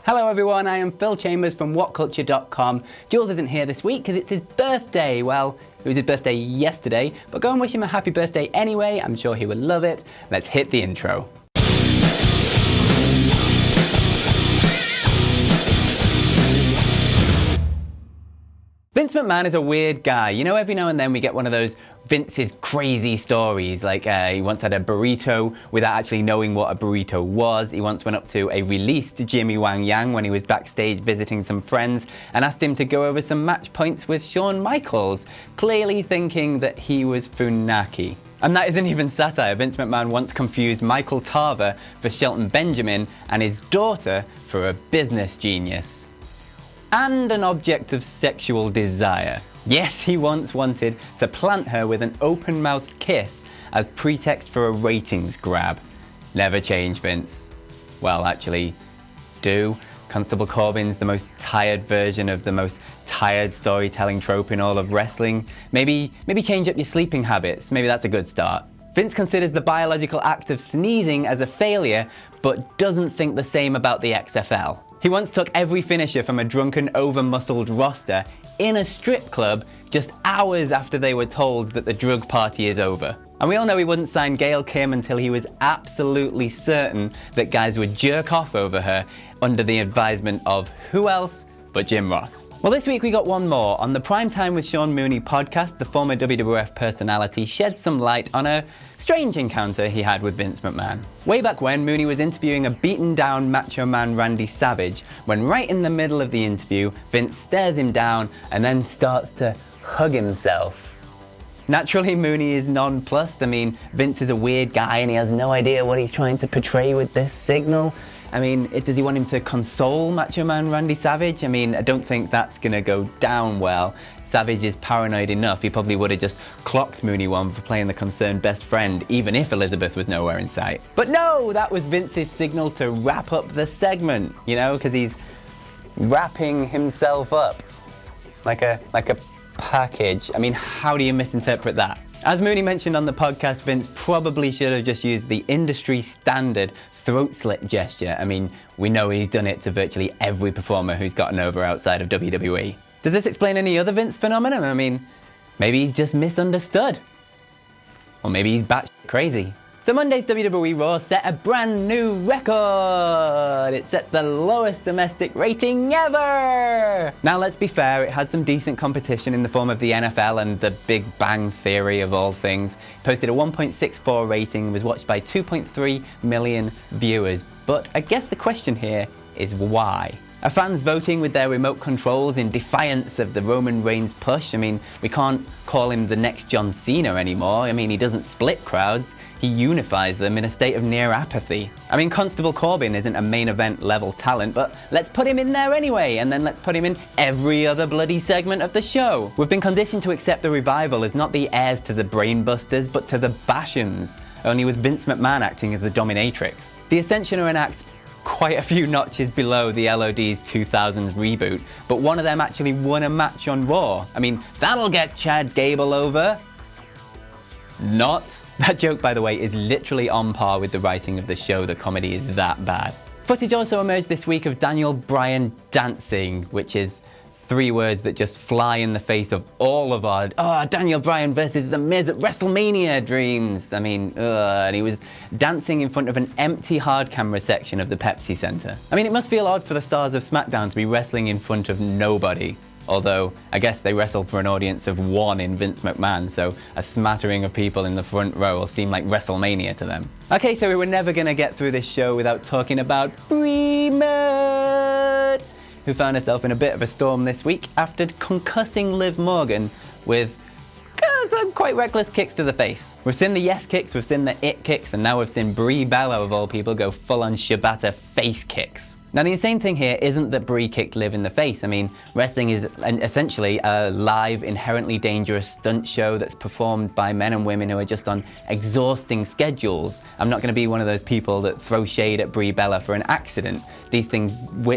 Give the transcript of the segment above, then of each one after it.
Hello everyone, I am Phil Chambers from WhatCulture.com. Jules isn't here this week because it's his birthday. Well, it was his birthday yesterday, but go and wish him a happy birthday anyway. I'm sure he would love it. Let's hit the intro. Vince McMahon is a weird guy. You know, every now and then we get one of those Vince's crazy stories, like he once had a burrito without actually knowing what a burrito was. He once went up to a released Jimmy Wang Yang when he was backstage visiting some friends and asked him to go over some match points with Shawn Michaels, clearly thinking that he was Funaki. And that isn't even satire. Vince McMahon once confused Michael Tarver for Shelton Benjamin and his daughter for a business genius. And an object of sexual desire. Yes, he once wanted to plant her with an open-mouthed kiss as pretext for a ratings grab. Never change, Vince. Well, actually, do. Constable Corbin's the most tired version of the most tired storytelling trope in all of wrestling. Maybe change up your sleeping habits. Maybe that's a good start. Vince considers the biological act of sneezing as a failure, but doesn't think the same about the XFL. He once took every finisher from a drunken, over-muscled roster in a strip club just hours after they were told that the drug party is over. And we all know he wouldn't sign Gail Kim until he was absolutely certain that guys would jerk off over her under the advisement of who else but Jim Ross. Well, this week we got one more. On the Primetime with Sean Mooney podcast, the former WWF personality shed some light on a strange encounter he had with Vince McMahon. Way back when, Mooney was interviewing a beaten-down Macho Man Randy Savage, when right in the middle of the interview, Vince stares him down and then starts to hug himself. Naturally, Mooney is nonplussed. I mean, Vince is a weird guy and he has no idea what he's trying to portray with this signal. I mean, does he want him to console Macho Man Randy Savage? I mean, I don't think that's gonna go down well. Savage is paranoid enough. He probably would have just clocked Mooney one for playing the concerned best friend, even if Elizabeth was nowhere in sight. But no, that was Vince's signal to wrap up the segment, you know, because he's wrapping himself up like a package. I mean, how do you misinterpret that? As Mooney mentioned on the podcast, Vince probably should have just used the industry standard throat slit gesture. I mean, we know he's done it to virtually every performer who's gotten over outside of WWE. Does this explain any other Vince phenomenon? I mean, maybe he's just misunderstood. Or maybe he's batshit crazy. So Monday's WWE RAW set a brand new record! It set the lowest domestic rating ever! Now let's be fair, it had some decent competition in the form of the NFL and the Big Bang Theory of all things. It posted a 1.64 rating and was watched by 2.3 million viewers. But I guess the question here is why? Are fans voting with their remote controls in defiance of the Roman Reigns push? I mean, we can't call him the next John Cena anymore. I mean, he doesn't split crowds, he unifies them in a state of near apathy. I mean, Constable Corbin isn't a main event level talent, but let's put him in there anyway, and then let's put him in every other bloody segment of the show. We've been conditioned to accept the revival as not the heirs to the Brainbusters, but to the Bashams, only with Vince McMahon acting as the dominatrix. The Ascension are an act quite a few notches below the LOD's 2000s reboot, but one of them actually won a match on Raw. I mean, that'll get Chad Gable over. Not. That joke, by the way, is literally on par with the writing of the show. The comedy is that bad. Footage also emerged this week of Daniel Bryan dancing, which is 3 words that just fly in the face of all of our Daniel Bryan versus The Miz at WrestleMania dreams. I mean, and he was dancing in front of an empty hard camera section of the Pepsi Center. I mean, it must feel odd for the stars of SmackDown to be wrestling in front of nobody. Although, I guess they wrestled for an audience of 1 in Vince McMahon, so a smattering of people in the front row will seem like WrestleMania to them. Okay, so we were never gonna get through this show without talking about Brie Bella, who found herself in a bit of a storm this week after concussing Liv Morgan with some quite reckless kicks to the face. We've seen the yes kicks, we've seen the it kicks, and now we've seen Brie Bella, of all people, go full-on Shibata face kicks. Now, the insane thing here isn't that Brie kicked Liv in the face. I mean, wrestling is essentially a live, inherently dangerous stunt show that's performed by men and women who are just on exhausting schedules. I'm not going to be one of those people that throw shade at Brie Bella for an accident. These things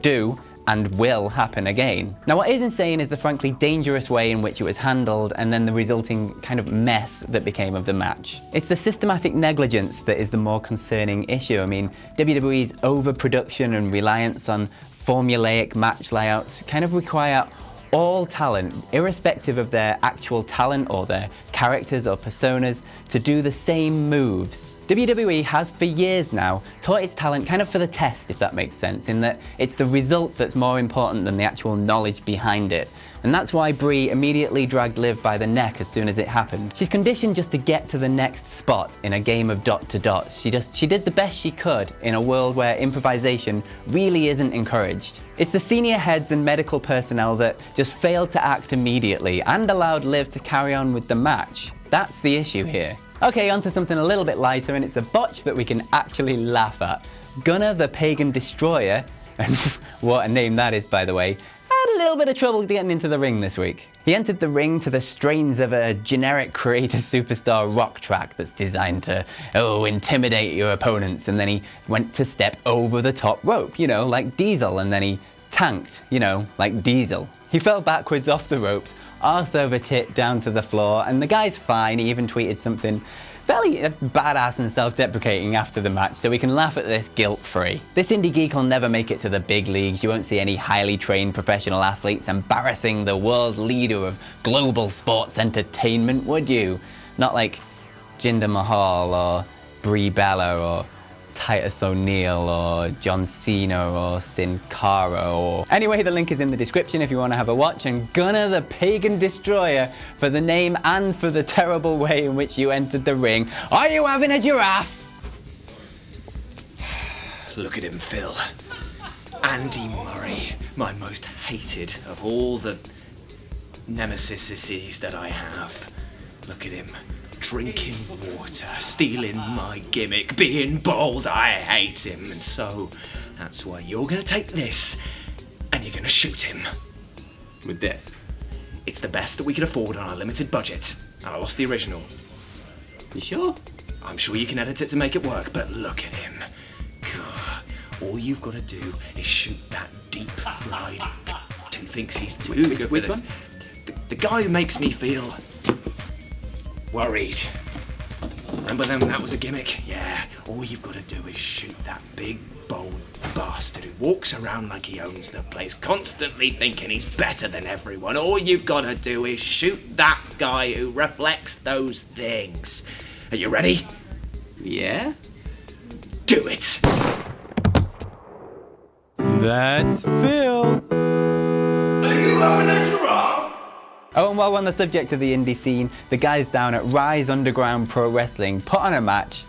do and will happen again. Now, what is insane is the frankly dangerous way in which it was handled and then the resulting kind of mess that became of the match. It's the systematic negligence that is the more concerning issue. I mean, WWE's overproduction and reliance on formulaic match layouts kind of require all talent, irrespective of their actual talent or their characters or personas, to do the same moves. WWE has for years now taught its talent kind of for the test, if that makes sense, in that it's the result that's more important than the actual knowledge behind it. And that's why Brie immediately dragged Liv by the neck as soon as it happened. She's conditioned just to get to the next spot in a game of dot to dots. She did the best she could in a world where improvisation really isn't encouraged. It's the senior heads and medical personnel that just failed to act immediately and allowed Liv to carry on with the match. That's the issue here. Okay, on to something a little bit lighter, and it's a botch that we can actually laugh at. Gunnar the Pagan Destroyer, and what a name that is, by the way, had a little bit of trouble getting into the ring this week. He entered the ring to the strains of a generic creator superstar rock track that's designed to, intimidate your opponents, and then he went to step over the top rope, like Diesel, and then he tanked, like Diesel. He fell backwards off the ropes, arse over tit down to the floor, and the guy's fine. He even tweeted something fairly badass and self-deprecating after the match, so we can laugh at this guilt-free. This indie geek will never make it to the big leagues. You won't see any highly trained professional athletes embarrassing the world leader of global sports entertainment, would you? Not like Jinder Mahal or Brie Bella or Titus O'Neil or John Cena or Sin Cara or... Anyway, the link is in the description if you want to have a watch, and Gunnar the Pagan Destroyer for the name and for the terrible way in which you entered the ring. Are you having a giraffe? Look at him, Phil. Andy Murray, my most hated of all the nemesises that I have. Look at him. Drinking water, stealing my gimmick, being bold. I hate him, and so that's why you're gonna take this and you're gonna shoot him. With this? It's the best that we could afford on our limited budget, and I lost the original. You sure? I'm sure you can edit it to make it work, but look at him. God, all you've got to do is shoot that deep-fried who thinks he's too good for which this. One? The guy who makes me feel worried. Remember them? That was a gimmick? Yeah, all you've got to do is shoot that big, bold bastard who walks around like he owns the place, constantly thinking he's better than everyone. All you've got to do is shoot that guy who reflects those things. Are you ready? Yeah? Do it! That's Phil! Are you having a giraffe? Oh, and while we're on the subject of the indie scene, the guys down at Rise Underground Pro Wrestling put on a match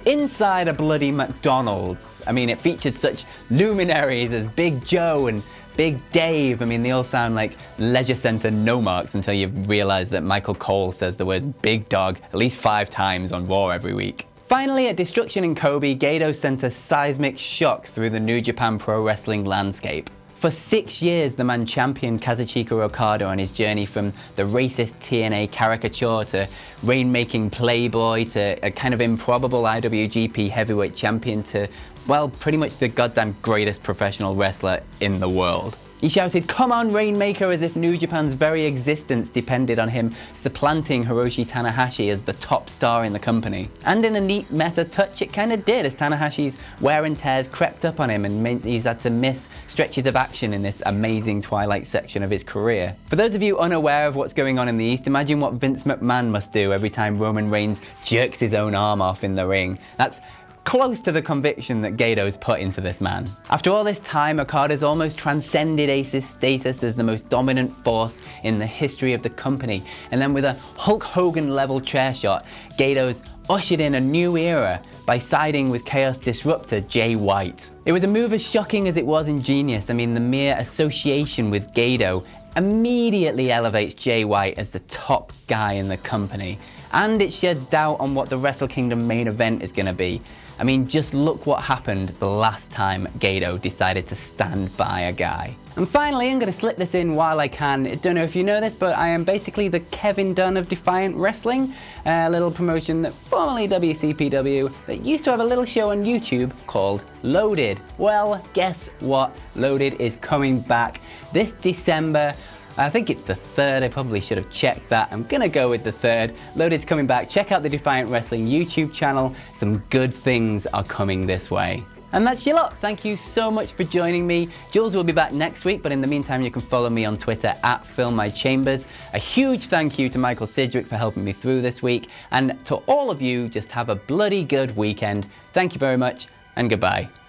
inside a bloody McDonald's. I mean, it featured such luminaries as Big Joe and Big Dave. I mean, they all sound like Leisure Centre no-marks until you realise that Michael Cole says the words Big Dog at least 5 times on Raw every week. Finally, at Destruction in Kobe, Gado sent a seismic shock through the New Japan Pro Wrestling landscape. For 6 years, the man championed Kazuchika Okada on his journey from the racist TNA caricature to rainmaking playboy to a kind of improbable IWGP heavyweight champion to, well, pretty much the goddamn greatest professional wrestler in the world. He shouted, "Come on, Rainmaker," as if New Japan's very existence depended on him supplanting Hiroshi Tanahashi as the top star in the company. And in a neat meta touch, it kind of did, as Tanahashi's wear and tears crept up on him and meant he's had to miss stretches of action in this amazing twilight section of his career. For those of you unaware of what's going on in the East, imagine what Vince McMahon must do every time Roman Reigns jerks his own arm off in the ring. That's close to the conviction that Gado's put into this man. After all this time, Okada's almost transcended Ace's status as the most dominant force in the history of the company. And then with a Hulk Hogan level chair shot, Gado's ushered in a new era by siding with Chaos Disruptor Jay White. It was a move as shocking as it was ingenious. I mean, the mere association with Gado immediately elevates Jay White as the top guy in the company. And it sheds doubt on what the Wrestle Kingdom main event is going to be. I mean, just look what happened the last time Gado decided to stand by a guy. And finally, I'm going to slip this in while I can. I don't know if you know this, but I am basically the Kevin Dunn of Defiant Wrestling, a little promotion that formerly WCPW that used to have a little show on YouTube called Loaded. Well, guess what? Loaded is coming back this December. I think it's the 3rd, I probably should have checked that. I'm gonna go with the 3rd. Loaded's coming back. Check out the Defiant Wrestling YouTube channel. Some good things are coming this way. And that's your lot. Thank you so much for joining me. Jules will be back next week, but in the meantime, you can follow me on Twitter at FillMyChambers. A huge thank you to Michael Sidgwick for helping me through this week. And to all of you, just have a bloody good weekend. Thank you very much, and goodbye.